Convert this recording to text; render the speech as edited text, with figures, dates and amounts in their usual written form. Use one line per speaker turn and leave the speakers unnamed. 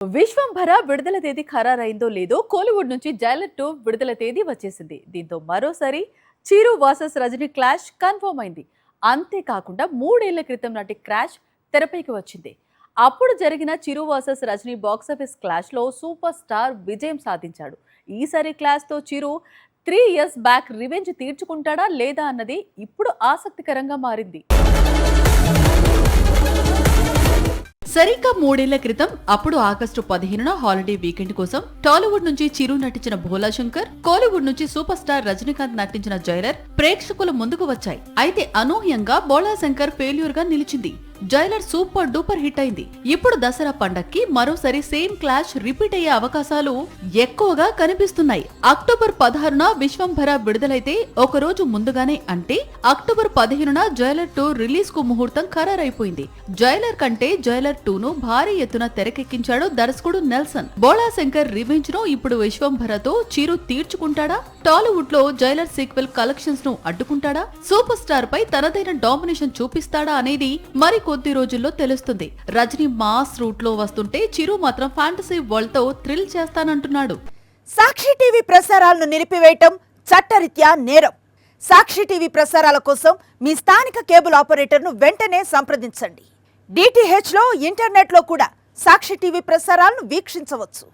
విశ్వంభర విడుదల తేదీ ఖరారైందో లేదో కోలీవుడ్ నుంచి జైలర్ 2 విడుదల తేదీ వచ్చేసింది. దీంతో మరోసారి చిరు వర్సెస్ రజనీ క్లాష్ కన్ఫర్మ్ అయింది. అంతేకాకుండా 3 ఏళ్ల క్రితం నాటి క్రాష్ తెరపైకి వచ్చింది. అప్పుడు జరిగిన చిరు వర్సెస్ రజనీ బాక్సాఫీస్ క్లాష్ లో సూపర్ స్టార్ విజయం సాధించాడు. ఈసారి క్లాష్ తో చిరు 3 ఇయర్స్ బ్యాక్ రివెంజ్ తీర్చుకుంటాడా లేదా అన్నది ఇప్పుడు ఆసక్తికరంగా మారింది. సరిగ్గా 3 ఏళ్ల క్రితం అప్పుడు ఆగస్టు 15న హాలిడే వీకెండ్ కోసం టాలీవుడ్ నుంచి చిరు నటించిన భోలా శంకర్, కోలీవుడ్ నుంచి సూపర్ స్టార్ రజనీకాంత్ నటించిన జైలర్ ప్రేక్షకుల ముందుకు వచ్చాయి. అయితే అనూహ్యంగా భోలా శంకర్ ఫెయిల్యూర్ గా నిలిచింది. జైలర్ సూపర్ డూపర్ హిట్ అయింది. ఇప్పుడు దసరా పండక్కి మరోసారి సేమ్ క్లాష్ రిపీట్ అయ్యే అవకాశాలు ఎక్కువగా కనిపిస్తున్నాయి. అక్టోబర్ 16న విశ్వంభర విడుదలైతే ఒక రోజు ముందుగానే అంటే అక్టోబర్ 15న జైలర్ 2 రిలీజ్ కు ముహూర్తం ఖరారైపోయింది. జైలర్ కంటే జైలర్ 2ను భారీ ఎత్తున తెరకెక్కించాడు దర్శకుడు నెల్సన్. భోలా శంకర్ రివెంజ్ ను ఇప్పుడు విశ్వంభరతో చిరు తీర్చుకుంటాడా? టాలీవుడ్ లో జైలర్ సీక్వెల్ కలెక్షన్స్ ను అడ్డుకుంటాడా? సూపర్ స్టార్ పై తనదైన డామినేషన్ చూపిస్తాడా అనేది మరి కొద్ది రోజుల్లో తెలుస్తుంది. రజనీ మాస్ రూట్ లో వస్తుంటే చిరు మాత్రం ఫ్యాంటసీ వరల్డ్ తో థ్రిల్ చేస్తానంటున్నాడు.
సాక్షి టీవీ ప్రసారాలను నిలిపివేయటం చట్టరీత్యా నేరం. సాక్షి టీవీ ప్రసారాల కోసం మీ స్థానిక కేబుల్ ఆపరేటర్ను వెంటనే సంప్రదించండి. డిటిహెచ్ లో, ఇంటర్నెట్ లో కూడా సాక్షి టీవీ ప్రసారాలను వీక్షించవచ్చు.